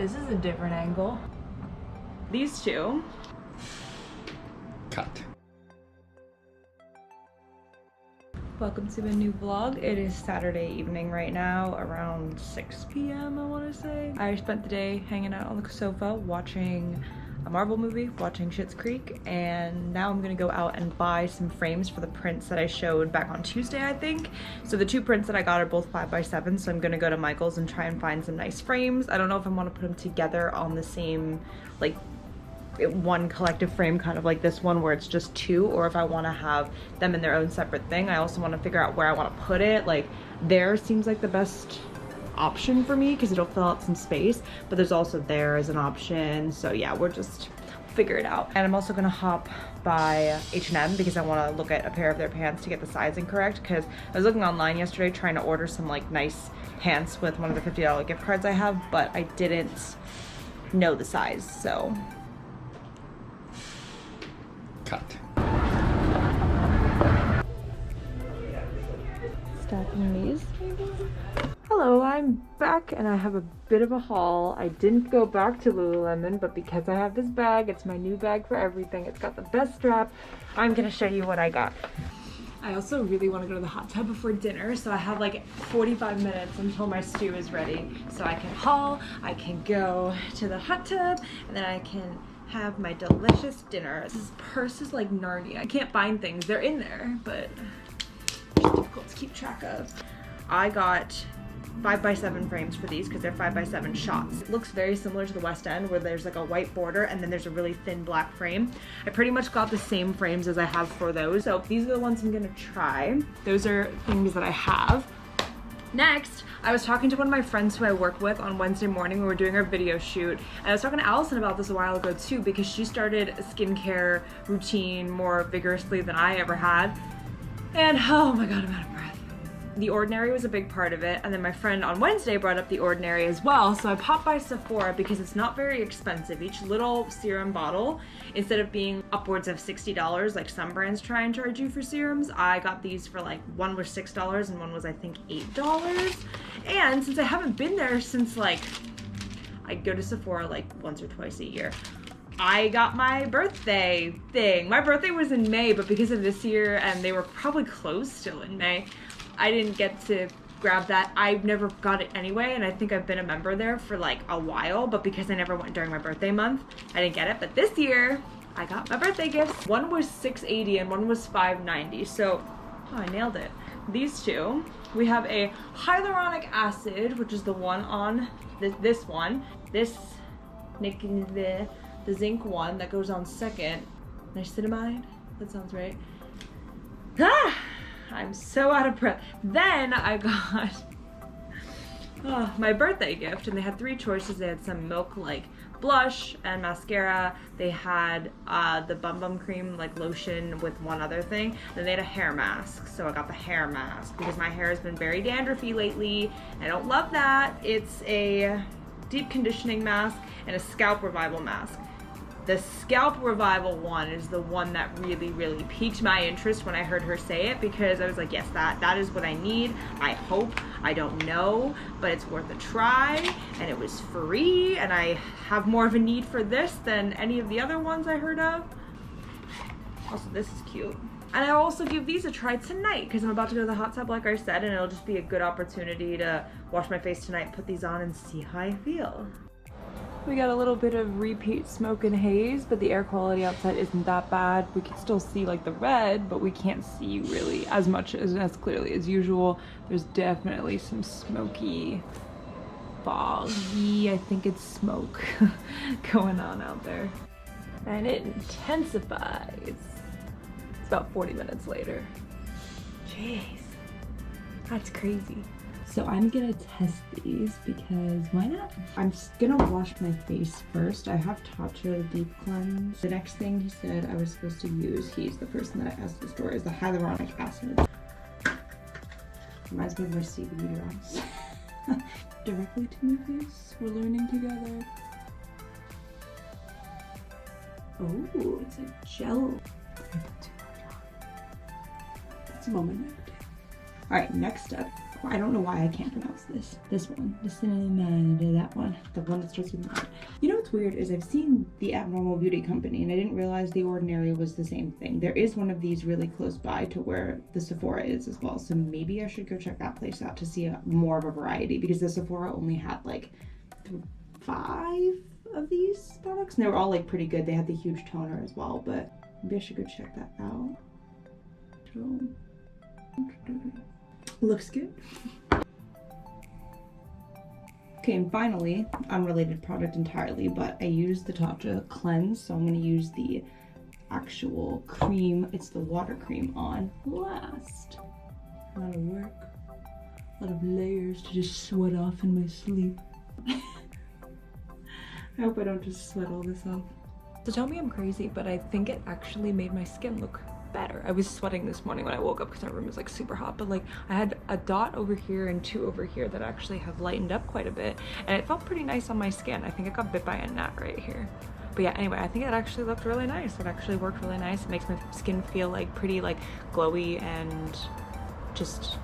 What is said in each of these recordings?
This is a different angle. These two. Cut. Welcome to a new vlog. It is Saturday evening right now, around 6 p.m. I want to say. I spent the day hanging out on the sofa watching a Marvel movie, watching Schitt's Creek, and now I'm gonna go out and buy some frames for the prints that I showed back on Tuesday, I think. So the two prints that I got are both 5x7, so I'm gonna go to Michael's and try and find some nice frames. I don't know if I want to put them together on the same, like, one collective frame, kind of like this one where it's just two, or if I want to have them in their own separate thing. I also want to figure out where I want to put it. Like, there seems like the best option for me because it'll fill out some space, but there's also there as an option. So yeah, we're just figure it out. And I'm also gonna hop by H&M because I want to look at a pair of their pants to get the sizing correct, because I was looking online yesterday trying to order some like nice pants with one of the $50 gift cards I have, but I didn't know the size, so cut. Stacking these maybe? Hello, I'm back and I have a bit of a haul. I didn't go back to Lululemon, but because I have this bag, it's my new bag for everything. It's got the best strap. I'm gonna show you what I got. I also really want to go to the hot tub before dinner, so I have like 45 minutes until my stew is ready. So I can haul, I can go to the hot tub, and then I can have my delicious dinner. This purse is like Narnia. I can't find things. They're in there, but it's difficult to keep track of. I got 5x7 frames for these because they're 5x7 shots. It looks very similar to the West End where there's like a white border and then there's a really thin black frame. I pretty much got the same frames as I have for those. So these are the ones I'm gonna try. Those are things that I have. Next, I was talking to one of my friends who I work with on Wednesday morning when we were doing our video shoot, and I was talking to Allison about this a while ago too, because she started a skincare routine more vigorously than I ever had. And oh my god, I'm out of breath. The Ordinary was a big part of it, and then my friend on Wednesday brought up The Ordinary as well, so I popped by Sephora because it's not very expensive. Each little serum bottle, instead of being upwards of $60 like some brands try and charge you for serums, I got these for like, one was $6 and one was I think $8. And since I haven't been there since like, I go to Sephora like once or twice a year, I got my birthday thing. My birthday was in May, but because of this year and they were probably closed still in May, I didn't get to grab that. I've never got it anyway, and I think I've been a member there for like a while, but because I never went during my birthday month, I didn't get it. But this year, I got my birthday gifts. One was $6.80 and one was $5.90, so oh, I nailed it. These two, we have a hyaluronic acid, which is the one on this one. This, the zinc one that goes on second. Niacinamide, that sounds right. Ah! I'm so out of breath. Then I got my birthday gift, and they had three choices. They had some milk like blush and mascara. They had the Bum Bum Cream like lotion with one other thing. Then they had a hair mask, so I got the hair mask because my hair has been very dandruffy lately. I don't love that. It's a deep conditioning mask and a scalp revival mask. The Scalp Revival one is the one that really piqued my interest when I heard her say it, because I was like, yes, that is what I need. I hope. I don't know, but it's worth a try, and it was free, and I have more of a need for this than any of the other ones I heard of. Also, this is cute. And I'll also give these a try tonight because I'm about to go to the hot tub like I said, and it'll just be a good opportunity to wash my face tonight, put these on, and see how I feel. We got a little bit of repeat smoke and haze, but the air quality outside isn't that bad. We can still see like the red, but we can't see really as much as clearly as usual. There's definitely some smoky, foggy, I think it's smoke going on out there. And it intensifies. It's about 40 minutes later. Jeez, that's crazy. So I'm gonna test these because why not? I'm gonna wash my face first. I have Tatcha Deep Cleanse. The next thing he said I was supposed to use, he's the person that I asked the store, is the hyaluronic acid. Reminds me of my CBD drops. Directly to my face. We're learning together. Oh, it's a gel. That's a moment. All right, next up. I don't know why I can't pronounce this. This one. That one. The one that starts with that. You know what's weird is I've seen the Abnormal Beauty Company and I didn't realize The Ordinary was the same thing. There is one of these really close by to where the Sephora is as well. So maybe I should go check that place out to see more of a variety, because the Sephora only had like 5 of these products and they were all like pretty good. They had the huge toner as well, but maybe I should go check that out. Looks good. Okay, and finally, unrelated product entirely, but I used the Tatcha cleanse, so I'm going to use the actual cream. It's the water cream on last. A lot of work, a lot of layers to just sweat off in my sleep. I hope I don't just sweat all this off. So tell me I'm crazy, but I think it actually made my skin look better. I was sweating this morning when I woke up because my room is like super hot, but like I had a dot over here and 2 over here that actually have lightened up quite a bit, and it felt pretty nice on my skin. I think I got bit by a gnat right here. But yeah, anyway, I think it actually looked really nice. It actually worked really nice. It makes my skin feel like pretty like glowy and just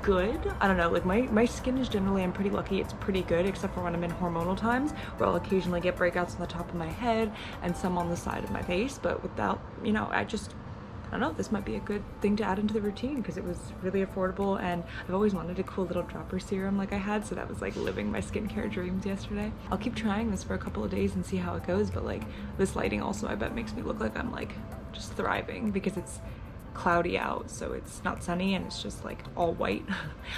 good. I don't know, like my skin is generally, I'm pretty lucky, it's pretty good, except for when I'm in hormonal times where I'll occasionally get breakouts on the top of my head and some on the side of my face. But without, you know, I don't know, this might be a good thing to add into the routine because it was really affordable, and I've always wanted a cool little dropper serum like I had, so that was like living my skincare dreams yesterday. I'll keep trying this for a couple of days and see how it goes, but like this lighting also I bet makes me look like I'm like just thriving because it's cloudy out, so it's not sunny and it's just like all white.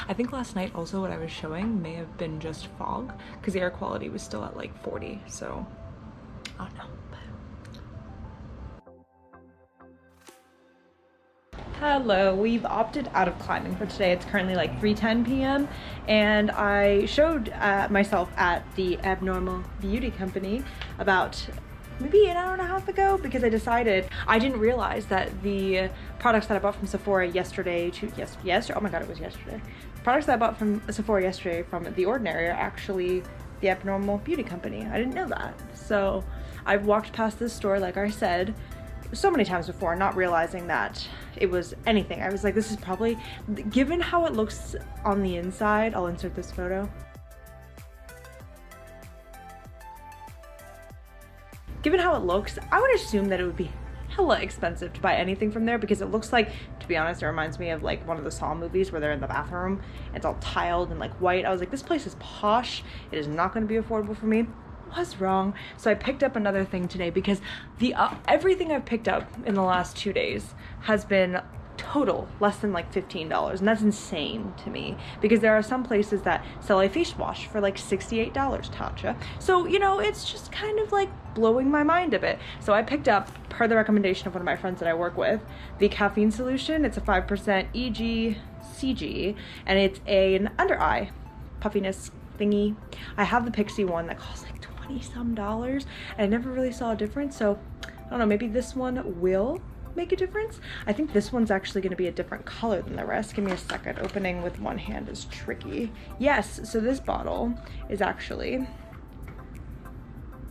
I think last night also what I was showing may have been just fog because the air quality was still at like 40, so I don't know. Hello, we've opted out of climbing for today. It's currently like 3:10 p.m. and I showed myself at the Abnormal Beauty Company about maybe an hour and a half ago because I decided I didn't realize that the products that I bought from Sephora yesterday oh my god, it was yesterday. Products that I bought from Sephora yesterday from The Ordinary are actually the Abnormal Beauty Company. I didn't know that. So I've walked past this store, like I said, so many times before, not realizing that it was anything. I was like, this is probably, given how it looks on the inside, I'll insert this photo. Given how it looks, I would assume that it would be hella expensive to buy anything from there because it looks like, to be honest, it reminds me of like one of the Saw movies where they're in the bathroom. It's all tiled and like white. I was like, this place is posh. It is not going to be affordable for me. Was wrong. So I picked up another thing today because the everything I've picked up in the last 2 days has been total less than like $15, and that's insane to me because there are some places that sell a face wash for like $68, Tatcha. So, you know, it's just kind of like blowing my mind a bit. So I picked up, per the recommendation of one of my friends that I work with, the caffeine solution. It's a 5% EGCG and it's an under eye puffiness thingy. I have the Pixie one that costs like $20-some, and I never really saw a difference. So I don't know, maybe this one will make a difference. I think this one's actually going to be a different color than the rest. Give me a second. Opening with one hand is tricky. Yes, so this bottle is actually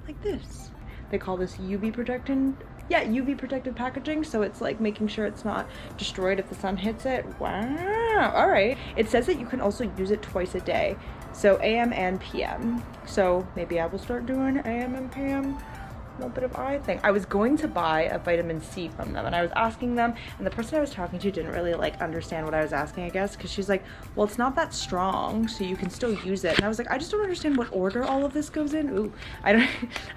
like this. They call this UV protectant. Yeah, UV protective packaging, so it's like making sure it's not destroyed if the sun hits it. Wow. All right. It says that you can also use it twice a day, so AM and PM. So maybe I will start doing AM and PM. A little bit of eye thing. I was going to buy a vitamin C from them and I was asking them, and the person I was talking to didn't really like understand what I was asking, I guess, because she's like, well, it's not that strong, so you can still use it. And I was like, I just don't understand what order all of this goes in. Ooh, I'm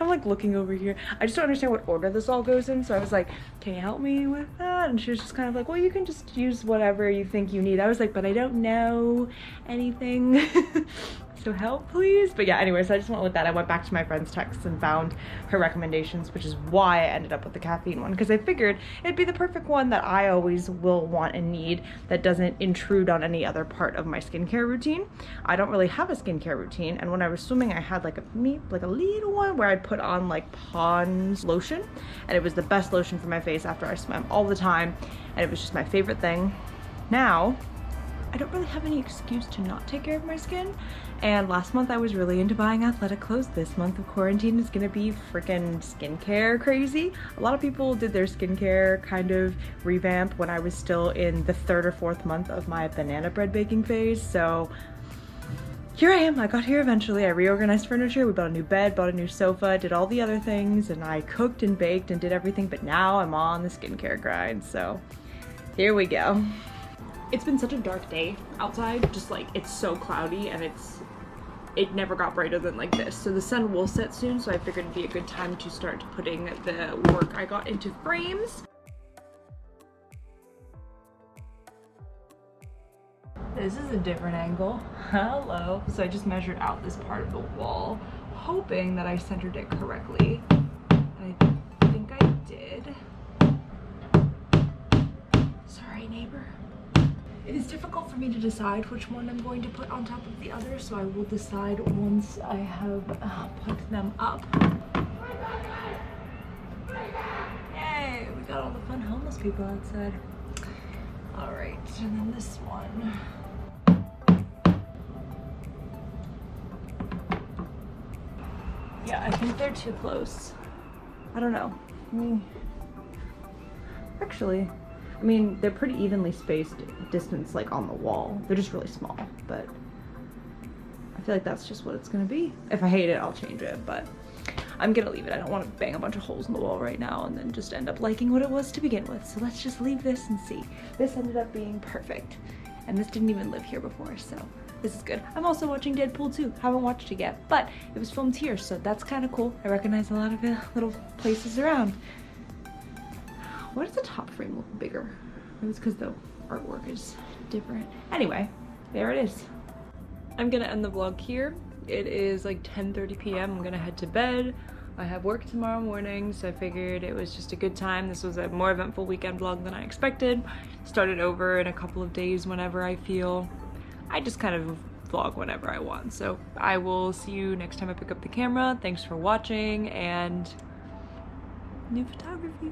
like looking over here. I just don't understand what order this all goes in. So I was like, can you help me with that? And she was just kind of like, well, you can just use whatever you think you need. I was like, but I don't know anything. So help, please. But yeah, anyways, I just went with that. I went back to my friend's text and found her recommendations, which is why I ended up with the caffeine one, because I figured it'd be the perfect one that I always will want and need that doesn't intrude on any other part of my skincare routine. I don't really have a skincare routine, and when I was swimming, I had like a little one where I put on like Pond's lotion, and it was the best lotion for my face after I swam all the time, and it was just my favorite thing. Now, I don't really have any excuse to not take care of my skin. And last month I was really into buying athletic clothes. This month of quarantine is gonna be freaking skincare crazy. A lot of people did their skincare kind of revamp when I was still in the 3rd or 4th month of my banana bread baking phase. So here I am, I got here eventually. I reorganized furniture, we bought a new bed, bought a new sofa, did all the other things, and I cooked and baked and did everything, but now I'm on the skincare grind, so here we go. It's been such a dark day outside, just like it's so cloudy and it never got brighter than like this. So the sun will set soon, so I figured it'd be a good time to start putting the work I got into frames. This is a different angle. Hello. So I just measured out this part of the wall, hoping that I centered it correctly. And I think I did. Sorry, neighbor. It is difficult for me to decide which one I'm going to put on top of the other, so I will decide once I have put them up. Yay, we got all the fun homeless people outside. All right, and then this one. Yeah, I think they're too close. I don't know. Actually, I mean, they're pretty evenly spaced distance, like on the wall. They're just really small, but I feel like that's just what it's gonna be. If I hate it, I'll change it, but I'm gonna leave it. I don't want to bang a bunch of holes in the wall right now and then just end up liking what it was to begin with. So let's just leave this and see. This ended up being perfect. And this didn't even live here before, so this is good. I'm also watching Deadpool 2. Haven't watched it yet, but it was filmed here, so that's kind of cool. I recognize a lot of the little places around. Why does the top frame look bigger? Maybe it's because the artwork is different. Anyway, there it is. I'm gonna end the vlog here. It is like 10:30 p.m. I'm gonna head to bed. I have work tomorrow morning, so I figured it was just a good time. This was a more eventful weekend vlog than I expected. Started over in a couple of days whenever I feel. I just kind of vlog whenever I want. So I will see you next time I pick up the camera. Thanks for watching, and new photography.